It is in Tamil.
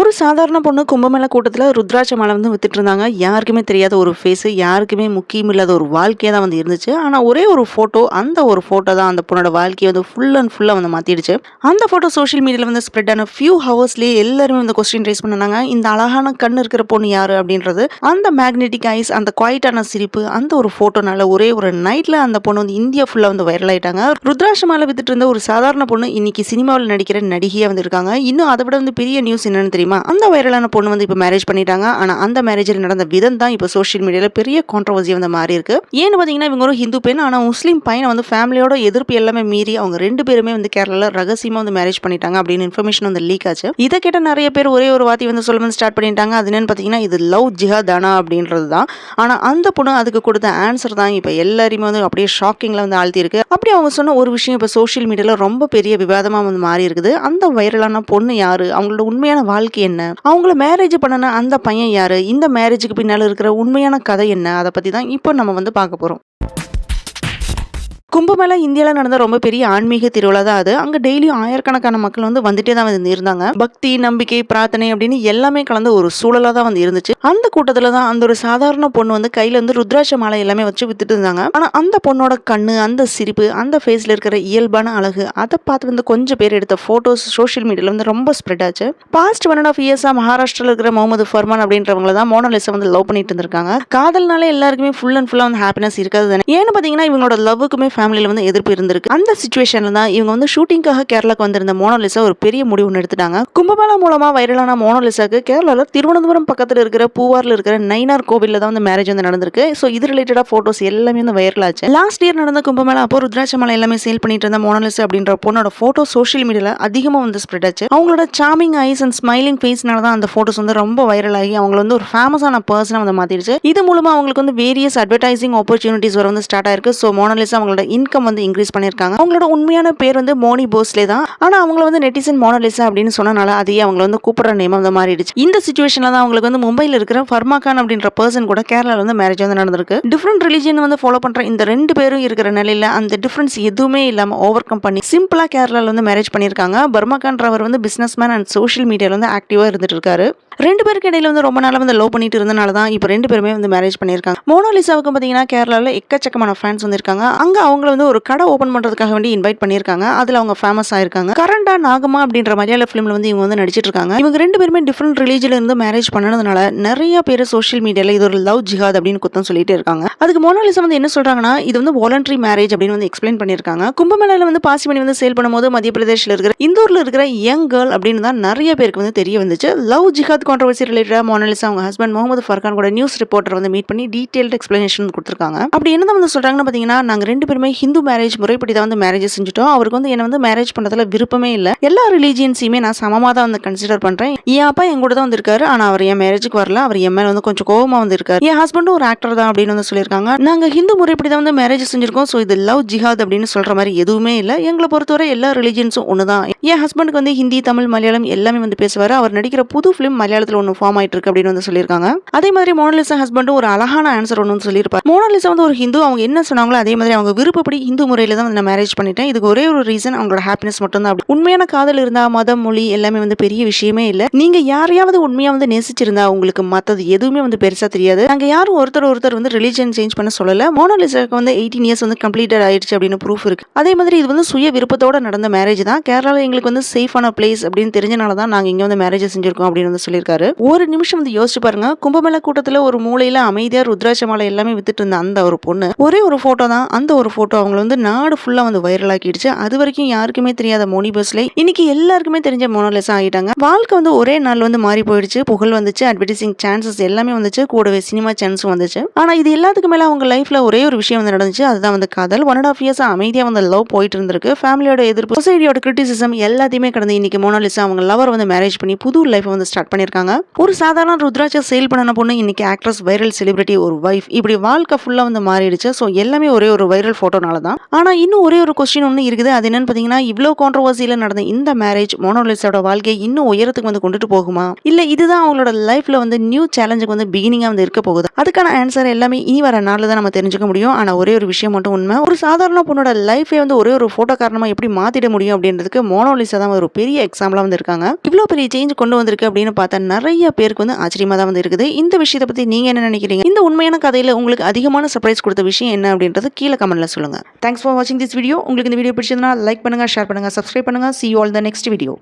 ஒரு சாதாரண பொண்ணு கும்பமேளா கூட்டத்துல ருத்ராட்ச மாலை வந்து வித்துட்டு இருந்தாங்க. யாருக்குமே தெரியாத ஒரு ஃபேஸ், யாருக்குமே முக்கியம் இல்லாத ஒரு வாழ்க்கையா தான் வந்து இருந்துச்சு. ஆனா ஒரே ஒரு போட்டோ, அந்த ஒரு போட்டோ தான் அந்த பொண்ணோட வாழ்க்கையை வந்து ஃபுல் அண்ட் ஃபுல்லா வந்து மாத்திடுச்சு. அந்த போட்டோ சோஷியல் மீடியால வந்து ஸ்ப்ரெட் ஆன ஃபியூ ஹவர்ஸ்லயே எல்லாருமே வந்து கொஸ்டின் ரைஸ் பண்ணாங்க. இந்த அழகான கண் இருக்கிற பொண்ணு யாரு அப்படின்றது, அந்த மேக்னெட்டிக் ஐஸ், அந்த குவைட்டான சிரிப்பு, அந்த ஒரு போட்டோனால ஒரே ஒரு நைட்ல அந்த பொண்ணு வந்து இந்தியா ஃபுல்லா வந்து வைரல் ஆயிட்டாங்க. ருத்ராட்ச மாலை வித்துட்டு இருந்த ஒரு சாதாரண பொண்ணு இன்னைக்கு சினிமாவில் நடிக்கிற நடிகையா வந்து இருக்காங்க. இன்னும் அதை விட வந்து பெரிய நியூஸ் என்னன்னு தெரியுமா? அந்த வைரலான பொண்ணு வந்து இப்ப மேரேஜ் பண்ணிட்டாங்க. ஆனா அந்த மேரேஜில் நடந்த விதம் தான் இப்ப சோஷியல் மீடியால பெரிய கான்ட்ரோவர்சி வந்து மாறி இருக்கு. ஏன்னு பாத்தீங்கன்னா, இவங்க ஒரு ஹிந்து பெண், ஆனா முஸ்லீம் பையனை வந்து ஃபேமிலியோட எதிர்ப்பு எல்லாமே மீறி அவங்க ரெண்டு பேருமே வந்து கேரளால ரகசியமா வந்து மேரேஜ் பண்ணிட்டாங்க அப்படின்னு இன்ஃபர்மேஷன் வந்து லீக் ஆச்சு. இதை கேட்ட நிறைய பேர் ஒரே ஒரு வார்த்தை வந்து சொல்ல வந்து ஸ்டார்ட் பண்ணிட்டாங்க. அது என்னன்னு பாத்தீங்கன்னா, இது லவ் ஜிஹாத் ஆனா அப்படின்றது தான். ஆனா அந்த பொண்ணு அதுக்கு கொடுத்த ஆன்சர் தான் இப்ப எல்லாருமே வந்து அப்படியே ஷாக்கிங்ல வந்து ஆழ்த்தி இருக்கு. அப்படி அவங்க சொன்ன ஒரு விஷயம் இப்ப சோஷியல் மீடியால ரொம்ப பெரிய விவாதமா வந்து மாறி இருக்குது. அந்த வைரலான பொண்ணு யாரு, அவங்களோட உண்மையான வாழ்க்கை என்ன, அவங்கள மேரேஜ் பண்ணன அந்த பையன் யாரு, இந்த மேரேஜுக்கு பின்னால இருக்கிற உண்மையான கதை என்ன, அதை பத்தி தான் இப்போ நம்ம வந்து பார்க்க போறோம். கும்பமேளா இந்தியாவில் நடந்த ரொம்ப பெரிய ஆன்மீக திருவிழா தான் அது. அங்க டெய்லியும் ஆயிரக்கணக்கான மக்கள் வந்து வந்துட்டே தான் வந்து இருந்தாங்க. பக்தி, நம்பிக்கை, பிரார்த்தனை அப்படின்னு எல்லாமே கலந்த ஒரு சூழலா தான் வந்து இருந்துச்சு. அந்த கூட்டத்துல தான் அந்த ஒரு சாதாரண பொண்ணு வந்து கையில வந்து ருத்ராட்ச மாலை எல்லாமே வச்சு வித்துட்டு இருந்தாங்க. ஆனா அந்த பொண்ணோட கண்ணு, அந்த சிரிப்பு, அந்த ஃபேஸ்ல இருக்கிற இயல்பான அழகு, அதை பார்த்து வந்து கொஞ்சம் பேர் எடுத்த போட்டோஸ் சோஷியல் மீடியால வந்து ரொம்ப ஸ்ப்ரெட் ஆச்சு. பாஸ்ட் 1.5 இயர்ஸா மகாராஷ்டிரால இருக்கிற முகமது ஃபர்மான் அப்படின்றவங்கள தான் மோனாலிசா வந்து லவ் பண்ணிட்டு இருந்திருக்காங்க. காதல்னாலே எல்லாருக்குமே ஃபுல் அண்ட் ஃபுல்லா வந்து ஹாப்பினஸ் இருக்காது தானே. ஏன்னு பாத்தீங்கன்னா, இவங்களோட லவ்வுக்குமே ஃபேமிலியில வந்து எதிர்ப்பு இருந்திருக்கு. அந்த சிச்சுவேஷன்ல தான் இவங்க வந்து ஷூட்டிங்காக கேரளாக்கு வந்திருந்த மோனாலிசா ஒரு பெரிய முடிவு ஒன்று எடுத்துட்டாங்க. கும்பமேளா மூலமா வைரலான மோனாலிசாக்கு கேரளால திருவனந்தபுரம் பக்கத்துல இருக்கிற பூவார்ல இருக்கிற நைனார் கோவில்ல தான் வந்து மேரேஜ் வந்து நடந்திருக்கு. சோ இது ரிலேட்டடா போட்டோஸ் எல்லாமே வந்து வைரல் ஆச்சு. லாஸ்ட் இயர் நடந்த கும்பமேளா அப்போ ருத்ராட்ச மாலை எல்லாமே சேல் பண்ணிட்டு இருந்த மோனாலிசா அப்படின்ற பொண்ணோட போட்டோ சோஷியல் மீடியால அதிகமா வந்து ஸ்ப்ரெட் ஆச்சு. அவங்களோட சார்மிங் ஐஸ் அண்ட் ஸ்மைலிங் ஃபேஸ்னால தான் அந்த போட்டோஸ் வந்து ரொம்ப வைரல் ஆகி அவங்கள வந்து ஒரு ஃபேமஸான பர்சனா வந்து மாத்திடுச்சு. இது மூலமா அவங்களுக்கு வந்து வேரியஸ் அட்வர்டைசிங் ஆப்பர்ச்சுனிட்டிஸ் வர வந்து ஸ்டார்ட் ஆயிருக்கு. சோ மோனாலிசா அவங்களோட இன்கம் வந்து இன்க்ரீஸ் பண்ணிருக்காங்க. அவங்களோட உண்மையான பேர் வந்து மோனி போஸ்லே தான். ஆனா அவங்கள வந்து நெட்டிசன் மோனாலிசா அப்படின்னு சொன்னனால அதையே அவங்கள வந்து கூப்பிடுற நேம் வந்து மாறிடுச்சு. இந்த சிச்சுவேஷன்ல தான் அவங்களுக்கு வந்து மும்பைல இருக்கிற ஃபர்மா கான் அப்படின்ற பர்சன் கூட கேரளால வந்து மேரேஜ் வந்து நடந்திருக்கு. டிஃபரெண்ட் ரிலிஜன் வந்து ஃபாலோ பண்ற இந்த ரெண்டு பேரும் இருக்கிற நிலையில அந்த டிஃபரன்ஸ் எதுவுமே இல்லாம ஓவர் கம் பண்ணி சிம்பிளா கேரளால வந்து மேரேஜ் பண்ணிருக்காங்க. பர்மா கான்றவர் வந்து பிசினஸ் மேன் அண்ட் சோஷியல் மீடியால வந்து ஆக்டிவா இருந்துட்டு இருக்காரு. ரெண்டு பேருக்கு இடையில வந்து ரொம்ப நாளா வந்து லவ் பண்ணிட்டு இருந்தனால தான் இப்போ ரெண்டு பேருமே வந்து மேரேஜ் பண்ணிருக்காங்க. மோனாலிசாவுக்கு பாத்தீங்கன்னா கேரளால எக்கச்சக்கமான ஃபேன்ஸ் வந்து இருக்காங்க. அங்க அவங்கள வந்து ஒரு கடை ஓபன் பண்றதுக்காக வேண்டி இன்வைட் பண்ணிருக்காங்க. அதுல அவங்க ஃபேமஸ் ஆயிருக்காங்க. கரண்டா நாகமா அப்படின்ற மலையாள பிலிம்ல வந்து இவங்க வந்து நடிச்சிட்டு இருக்காங்க. இவங்க ரெண்டு பேருமே டிஃபரெண்ட் ரிலீஜன்ல இருந்து மேரேஜ் பண்ணனதுனால நிறைய பேர் சோஷியல் மீடியால இது ஒரு லவ் ஜிஹாத் அப்படின்னு குத்தம் சொல்லிட்டு இருக்காங்க. அதுக்கு மோனாலிசா வந்து என்ன சொல்றாங்கன்னா, இது வந்து வாலண்டரி மேரேஜ் அப்படின்னு வந்து எக்ஸ்பிளைன் பண்ணிருக்காங்க. கும்பமேளால வந்து பாசிமணி வந்து சேல் பண்ணும்போது மத்திய பிரதேஷ்ல இருக்கிற இந்தூர்ல இருக்கிற யங் கேர்ள் அப்படின்னு தான் நிறைய பேருக்கு வந்து தெரிய வந்துச்சு. லவ் ஜிஹாத் கான்ட்ரோவர்சி ரிலேட்டடா மோனாலிசா அவங்க ஹஸ்பண்ட் முகமது ஃபர்கான் கூட நியூஸ் ரிப்போர்ட்டர் வந்து மீட் பண்ணி டீடைல்ட் எக்ஸ்பிளனேஷன் கொடுத்திருக்காங்க. அப்படி என்ன வந்து சொல்றாங்கன்னு பாத்தீங்கன்னா, நாங்க ரெண்டு பேருமே ஹிந்து மேரேஜ் முறைப்படி தான் வந்து மேரேஜ் செஞ்சுட்டோம். அவருக்கு வந்து என்ன வந்து மேரேஜ் பண்றதுல விருப்பமே இல்ல. எல்லா ரிலீஜியன்ஸையுமே நான் சமமா தான் வந்து கன்சிடர் பண்றேன். என் அப்பா என் கூட தான் வந்து இருக்காரு. ஆனா அவர் என் மேரேஜுக்கு வரல. அவர் என் மேல வந்து கொஞ்சம் கோவமா வந்து இருக்காரு. என் ஹஸ்பண்டும் ஒரு ஆக்டர் தான் அப்படின்னு வந்து சொல்லியிருக்காங்க. நாங்க ஹிந்து முறைப்படி தான் வந்து மேரேஜ் செஞ்சிருக்கோம். சோ இது லவ் ஜிஹாத் அப்படின்னு சொல்ற மாதிரி எதுவுமே இல்ல. எங்களை பொறுத்தவரை எல்லா ரிலீஜியன்ஸும் ஒண்ணுதான். என் ஹஸ்பண்டுக்கு வந்து ஹிந்தி, தமிழ், மலையாளம் எல்லாமே வந்து பேசுவாரு. அவர் நடிக்கிற புது பிலிம் மலையாளத்துல ஒன்று ஃபார்ம் ஆயிட்டு இருக்கு அப்படின்னு வந்து சொல்லியிருக்காங்க. அதே மாதிரி மோனாலிசா ஹஸ்பண்டும் ஒரு அழகான ஆன்சர் ஒன்று வந்து சொல்லியிருப்பாரு. மோனாலிசா வந்து ஒரு ஹிந்து, அவங்க என்ன சொன்னாங்களோ அதே மாதிரி அவங்க விருப்பப்படி ஹிந்து முறையில தான் வந்து மேரேஜ் பண்ணிட்டேன். இதுக்கு ஒரே ஒரு ரீசன் அவங்களோட ஹாப்பினஸ் மட்டும் தான். உண்மையான காதல் இருந்தா மதம், மொழி எல்லாமே வந்து பெரிய விஷயமே இல்ல. நீங்க யாரையாவது உண்மையா வந்து நேசிச்சிருந்தா உங்களுக்கு மத்தது எதுவுமே வந்து பெருசா தெரியாது. நாங்க யாரும் ஒருத்தர் வந்து ரிலிஜன் சேஞ்ச் பண்ண சொல்லல. மோனாலிசாக்கு வந்து 18 இயர்ஸ் வந்து கம்ப்ளீட்டட் ஆயிடுச்சு அப்படின்னு ப்ரூஃப் இருக்கு. அதே மாதிரி இது வந்து சுய விருப்பத்தோட நடந்த மேரேஜ் தான். கேரளால எங்களுக்கு வந்து சேஃபான பிளேஸ் அப்படின்னு தெரிஞ்சனால தான் நாங்க இங்க வந்து மேரேஜ் செஞ்சிருக்கோம் அப்படின்னு வந்து சொல்லியிருக்காரு. ஒரு நிமிஷம் வந்து யோசிச்சு பாருங்க. கும்பமேளா கூட்டத்துல ஒரு மூலையில அமைதியா ருத்ராட்ச மாலை எல்லாமே வித்துட்டு இருந்த அந்த ஒரு பொண்ணு ஒரே ஒரு போட்டோ தான். அந்த ஒரு போட்டோ அவங்களை வந்து நாடு ஃபுல்லா வந்து வைரல் ஆக்கிடுச்சு. அது வரைக்கும் யாருக்குமே தெரியாத மோனி பஸ்லே இன்னைக்கு எல்லாருக்குமே தெரிஞ்ச மோனாலிசா ஆகிட்டாங்க. வாழ்க்கை வந்து ஒரே நாள் வந்து மாறி போயிடுச்சு. புகழ் வந்துச்சு, அட்வர்டைசிங் சான்சஸ் எல்லாமே வந்துச்சு, கூடவே சினிமா சான்ஸும் வந்துச்சு. ஆனா இது எல்லாத்துக்கு மேல அவங்க லைஃப்ல ஒரே ஒரு விஷயம் வந்து நடந்துச்சு. அதுதான் வந்து காதல். 1.5 இயர்ஸ் அமைதியா வந்து லவ் போயிட்டு இருந்திருக்கு. ஃபேமிலியோட எதிர்ப்பு, சொசைட்டியோட கிரிட்டிசிசம் எல்லாத்தையுமே கடந்து இன்னைக்கு மோனாலிசா அவங்க லவர் வந்து மேரேஜ் பண்ணி புது லைஃப் வந்து ஸ்டார்ட் பண்ணிருக்காங்க. இருக்காங்க. ஒரு சாதாரண ருத்ராட்ச சேல் பண்ணன பொண்ணு இன்னைக்கு ஆக்ட்ரஸ், வைரல் செலிபிரிட்டி, ஒரு வைஃப், இப்படி வாழ்க்கை ஃபுல்லா வந்து மாறிடுச்சு. ஸோ எல்லாமே ஒரே ஒரு வைரல் ஃபோட்டோனால தான். ஆனா இன்னும் ஒரே ஒரு கொஸ்டின் ஒண்ணு இருக்குது. அது என்னன்னு பார்த்தீங்கன்னா, இவ்ளோ கான்ட்ரோவர்சியில நடந்த இந்த மேரேஜ் மோனாலிசாவோட வாழ்க்கையை இன்னும் உயரத்துக்கு வந்து கொண்டுட்டு போகுமா? இல்ல இதுதான் அவங்களோட லைஃப்ல வந்து நியூ சேலஞ்சுக்கு வந்து பிகினிங்கா வந்து இருக்க போகுது. அதுக்கான ஆன்சர் எல்லாமே இனி வர நாள்ல தான் நம்ம தெரிஞ்சுக்க முடியும். ஆனா ஒரே ஒரு விஷயம் மட்டும் உண்மை. ஒரு சாதாரண பொண்ணோட லைஃபே வந்து ஒரே ஒரு ஃபோட்டோ காரணமா எப்படி மாத்திட முடியும் அப்படின்றதுக்கு மோனாலிசா தான் ஒரு பெரிய எக்ஸாம்பிளா வந்து இருக்காங்க. இவ்ளோ பெரிய சேஞ்ச் கொண்டு வந்திருக்கு அப்படின்னு பார்த்தா நிறைய பேருக்கு வந்து ஆச்சரியமா தான் வந்து இருக்குது. இந்த விஷயத்தை பத்தி நீங்க என்ன நினைக்கிறீங்க? இந்த உண்மையான கதையில உங்களுக்கு அதிகமான சர்ப்ரைஸ் கொடுத்த விஷயம் என்ன அப்படின்றது கீழே கமெண்ட்ல சொல்லுங்க. தேங்க்ஸ் ஃபார் வாட்சிங் திஸ் வீடியோ. உங்களுக்கு இந்த வீடியோ பிடிச்சிருந்தா லைக் பண்ணுங்க, ஷேர் பண்ணுங்க, சப்ஸ்கிரைப் பண்ணுங்க. See you all in the next video.